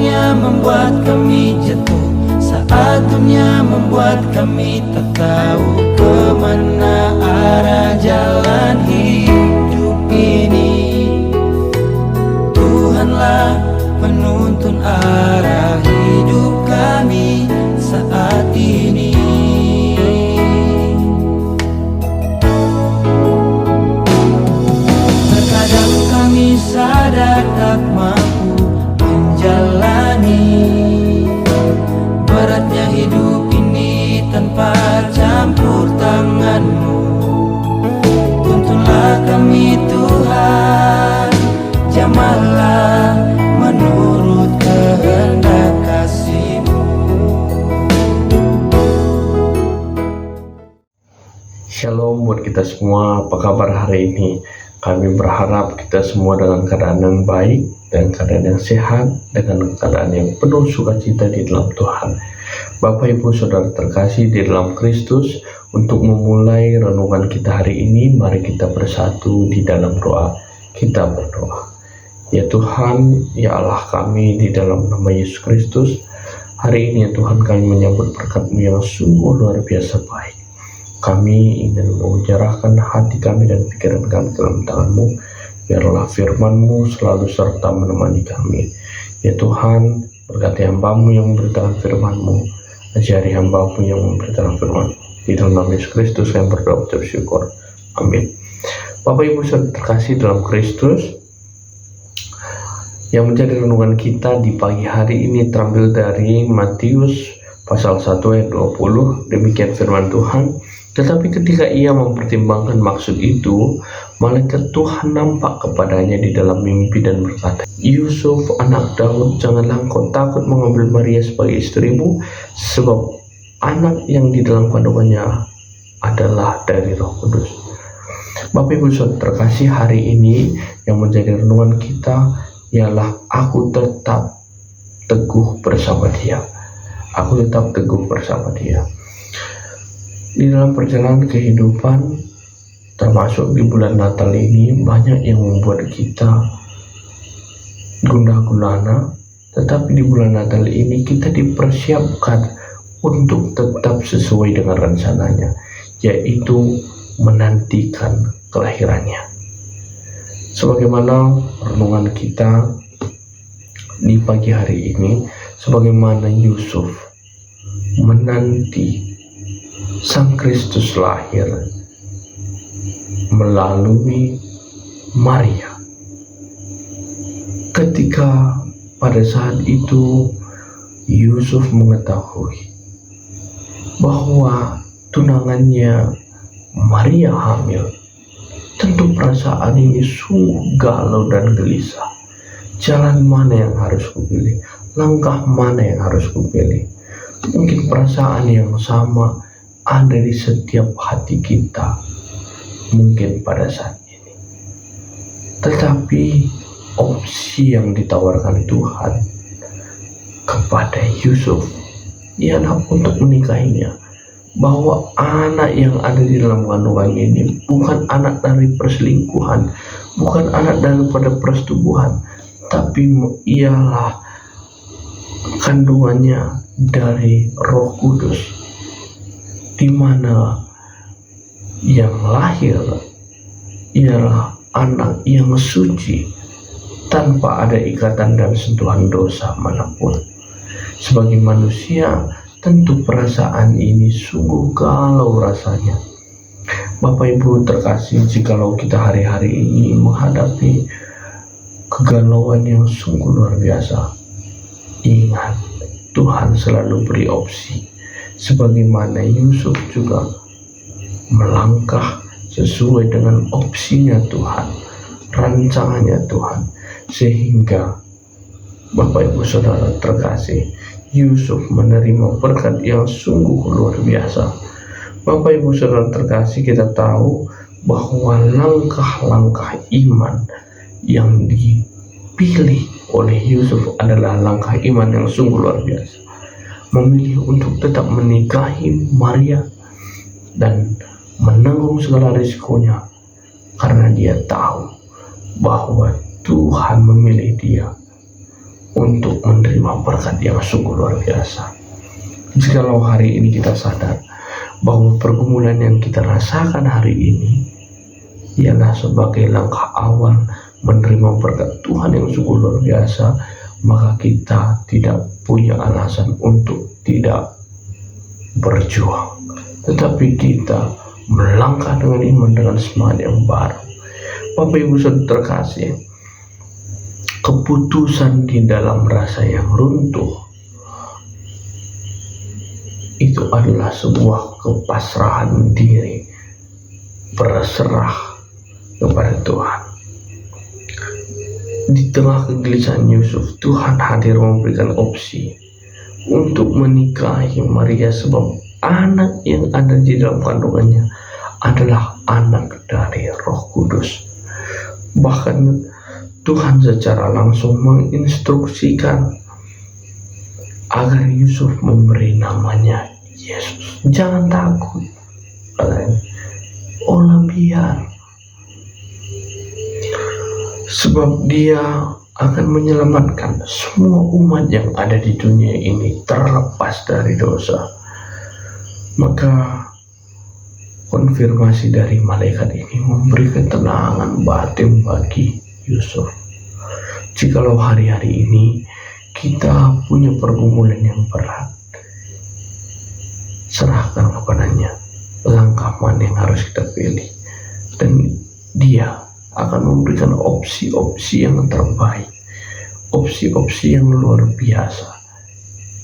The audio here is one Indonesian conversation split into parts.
dunia membuat kami jatuh, saat dunia membuat kami tak tahu kemana arah jalan hidup ini. Tuhanlah penuntun arah hidup kami saat ini. Terkadang kami sadar tak mampu menjalani beratnya hidup ini tanpa campur tangan-Mu. Tuntunlah kami Tuhan, jamahlah menurut kehendak kasih-Mu. Shalom buat kita semua, apa kabar hari ini? Kami berharap kita semua dalam keadaan yang baik, dan keadaan yang sehat, dengan keadaan yang penuh sukacita di dalam Tuhan. Bapak Ibu Saudara terkasih di dalam Kristus, untuk memulai renungan kita hari ini, mari kita bersatu di dalam doa. Kita berdoa. Ya Tuhan, ya Allah kami, di dalam nama Yesus Kristus, hari ini ya Tuhan kami menyambut berkat-Mu yang sungguh luar biasa baik. Kami ingin mengarahkan hati kami dan pikiran kami ke dalam tangan-Mu. Biarlah firman-Mu selalu serta menemani kami. Ya Tuhan, berkati hamba-Mu yang memberitakan firman-Mu, ajari hamba-Mu yang memberitakan firman-Mu. Di dalam nama Yesus Kristus kami berdoa bersyukur. Amin. Bapak Ibu Saudara terkasih dalam Kristus, yang menjadi renungan kita di pagi hari ini terambil dari Matius pasal 1 ayat 20. Demikian firman Tuhan. Tetapi ketika ia mempertimbangkan maksud itu, malaikat Tuhan nampak kepadanya di dalam mimpi dan berkata, Yusuf anak Daud, janganlah engkau takut mengambil Maria sebagai istrimu, sebab anak yang di dalam kandungannya adalah dari Roh Kudus. Bapak Ibu Saudara terkasih, hari ini yang menjadi renungan kita ialah aku tetap teguh bersama Dia. Aku tetap teguh bersama Dia. Di dalam perjalanan kehidupan, termasuk di bulan Natal ini, banyak yang membuat kita gundah gulana, tetapi di bulan Natal ini kita dipersiapkan untuk tetap sesuai dengan rencananya, yaitu menantikan kelahirannya. Sebagaimana renungan kita di pagi hari ini, sebagaimana Yusuf menanti Sang Kristus lahir melalui Maria. Ketika pada saat itu Yusuf mengetahui bahwa tunangannya Maria hamil, tentu perasaan ini sungguh galau dan gelisah. Jalan mana yang harus kupilih? Langkah mana yang harus kupilih? Mungkin perasaan yang sama ada di setiap hati kita mungkin pada saat ini. Tetapi opsi yang ditawarkan Tuhan kepada Yusuf ialah untuk menikahinya, bahwa anak yang ada di dalam kandungan ini bukan anak dari perselingkuhan, bukan anak daripada persetubuhan, tapi ialah kandungannya dari Roh Kudus, di mana yang lahir ialah anak yang suci tanpa ada ikatan dan sentuhan dosa manapun. Sebagai manusia, tentu perasaan ini sungguh galau rasanya. Bapak Ibu terkasih, jikalau kita hari-hari ini menghadapi kegalauan yang sungguh luar biasa, ingat, Tuhan selalu beri opsi. Sebagaimana Yusuf juga melangkah sesuai dengan opsinya Tuhan, rancangannya Tuhan, sehingga Bapak Ibu Saudara terkasih, Yusuf menerima berkat yang sungguh luar biasa. Bapak Ibu Saudara terkasih, kita tahu bahwa langkah-langkah iman yang dipilih oleh Yusuf adalah langkah iman yang sungguh luar biasa. Memilih untuk tetap menikahi Maria dan menanggung segala risikonya, karena dia tahu bahwa Tuhan memilih dia untuk menerima berkat yang sungguh luar biasa. Jikalau hari ini kita sadar bahwa pergumulan yang kita rasakan hari ini ialah sebagai langkah awal menerima berkat Tuhan yang sungguh luar biasa, maka kita tidak punya alasan untuk tidak berjuang, tetapi kita melangkah dengan iman, dengan semangat yang baru. Bapak Ibu Saudara terkasih, keputusan di dalam rasa yang runtuh itu adalah sebuah kepasrahan diri, berserah kepada Tuhan. Di tengah kegelisahan Yusuf, Tuhan hadir memberikan opsi untuk menikahi Maria, sebab anak yang ada di dalam kandungannya adalah anak dari Roh Kudus. Bahkan Tuhan secara langsung menginstruksikan agar Yusuf memberi namanya Yesus. Jangan takut, olah biar, sebab dia akan menyelamatkan semua umat yang ada di dunia ini terlepas dari dosa. Maka konfirmasi dari malaikat ini memberi ketenangan batin bagi Yusuf. Jikalau hari-hari ini kita punya pergumulan yang berat, serahkan kepadanya langkah mana yang harus kita pilih, dan dia akan memberikan opsi-opsi yang terbaik, opsi-opsi yang luar biasa,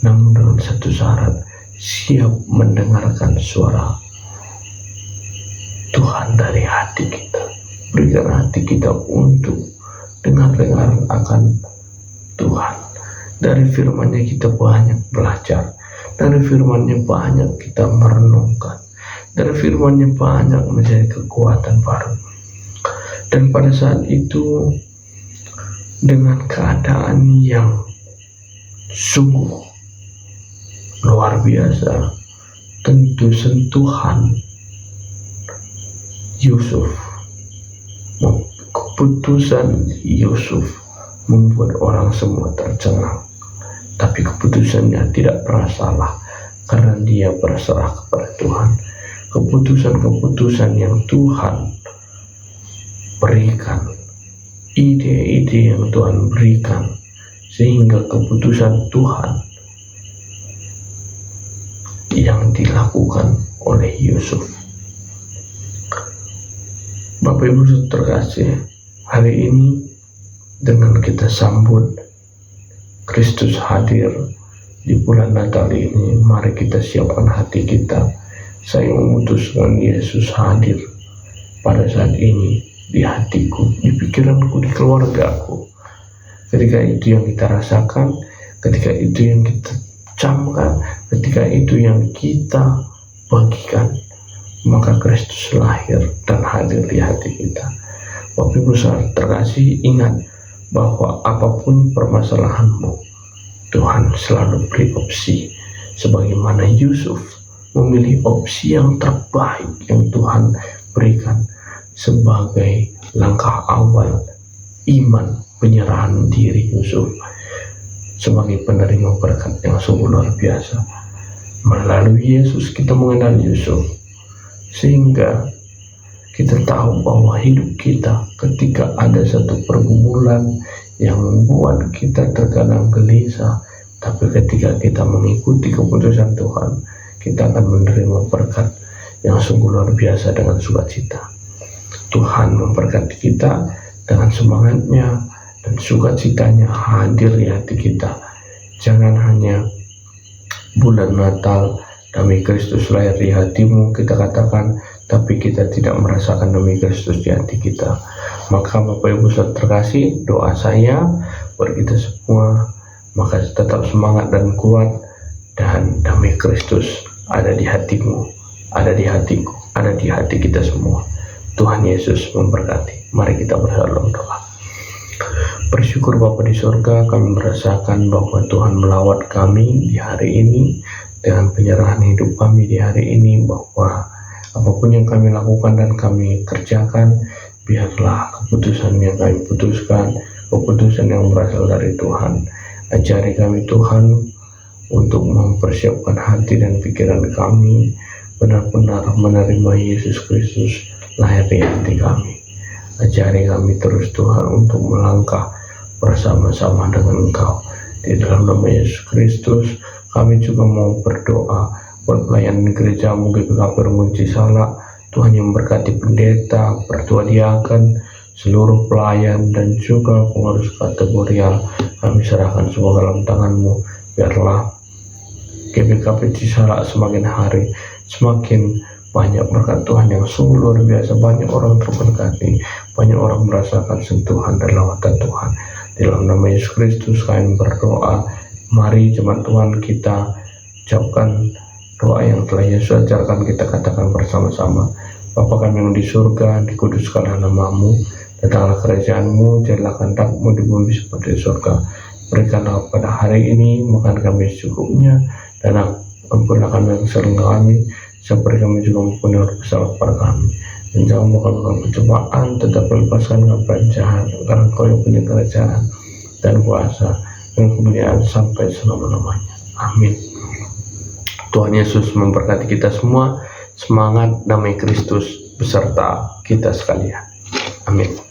namun dengan satu syarat: siap mendengarkan suara Tuhan dari hati kita. Berikan hati kita untuk dengar-dengar akan Tuhan. Dari firman-Nya kita banyak belajar, dari firman-Nya banyak kita merenungkan, dari firman-Nya banyak menjadi kekuatan baru. Dan pada saat itu, dengan keadaan yang sungguh luar biasa, tentu sentuhan Yusuf, keputusan Yusuf membuat orang semua tercengang. Tapi keputusannya tidak pernah salah, karena dia berserah kepada Tuhan. Keputusan-keputusan yang Tuhan berikan, ide-ide yang Tuhan berikan, sehingga keputusan Tuhan yang dilakukan oleh Yusuf. Bapak Ibu Saudara terkasih, hari ini dengan kita sambut Kristus hadir di bulan Natal ini, mari kita siapkan hati kita. Saya memutuskan Yesus hadir pada saat ini di hatiku, di pikiranku, di keluargaku. Ketika itu yang kita rasakan, ketika itu yang kita camkan, ketika itu yang kita bagikan, maka Kristus lahir dan hadir di hati kita. Bapak Ibu Saudara terkasih, ingat bahwa apapun permasalahanmu, Tuhan selalu beri opsi. Sebagaimana Yusuf memilih opsi yang terbaik yang Tuhan berikan sebagai langkah awal iman, penyerahan diri Yusuf sebagai penerima berkat yang sungguh luar biasa. Melalui Yesus kita mengenal Yusuf, sehingga kita tahu bahwa hidup kita ketika ada satu pergumulan yang membuat kita terkadang gelisah, tapi ketika kita mengikuti keputusan Tuhan, kita akan menerima berkat yang sungguh luar biasa dengan sukacita. Tuhan memberkati kita dengan semangatnya dan sukacitanya hadir di hati kita. Jangan hanya bulan Natal demi Kristus lahir di hatimu kita katakan, tapi kita tidak merasakan demi Kristus di hati kita. Maka Bapak Ibu Saudara terkasih, doa saya buat kita semua, maka tetap semangat dan kuat, dan damai Kristus ada di hatimu, ada di hatiku, ada di hati kita semua. Tuhan Yesus memberkati. Mari kita bersama doa. Bersyukur Bapa di surga, kami merasakan bahwa Tuhan melawat kami di hari ini dengan penyerahan hidup kami di hari ini, bahwa apapun yang kami lakukan dan kami kerjakan, biarlah keputusan yang kami putuskan, keputusan yang berasal dari Tuhan, Ajari kami Tuhan untuk mempersiapkan hati dan pikiran kami benar-benar menerima Yesus Kristus lahir di hati kami. Ajari kami terus Tuhan untuk melangkah bersama-sama dengan Engkau. Di dalam nama Yesus Kristus kami juga mau berdoa buat pelayanan gerejamu GBK Permunci Salak. Tuhan yang berkati pendeta, pertua diaken, seluruh pelayan dan juga pengurus kategorial, kami serahkan semua dalam tangan-Mu. Biarlah GBK Permunci Salak semakin hari semakin banyak berkat Tuhan yang sungguh luar biasa. Banyak orang terberkati, banyak orang merasakan sentuhan dan lawatan Tuhan. Di dalam nama Yesus Kristus kami berdoa. Mari jemaat Tuhan kita ucapkan doa yang telah Yesus ajarkan, kita katakan bersama-sama. Bapa kami yang di surga, dikuduskanlah nama-Mu, datanglah kerajaan-Mu, jadilah kehendak-Mu di bumi seperti di surga. Berikanlah pada hari ini makan kami secukupnya, dan ampunilah kami yang kesalahan kami, seperti kami juga mengampuni orang bersalah kepada kami. Dan jangan membawa kami pencobaan, tetapi lepaskan kami dari jahat, karena Engkau yang punya kerajaan dan kuasa dan kemuliaan sampai selama-lamanya. Amin. Tuhan Yesus memberkati kita semua. Semangat damai Kristus beserta kita sekalian. Amin.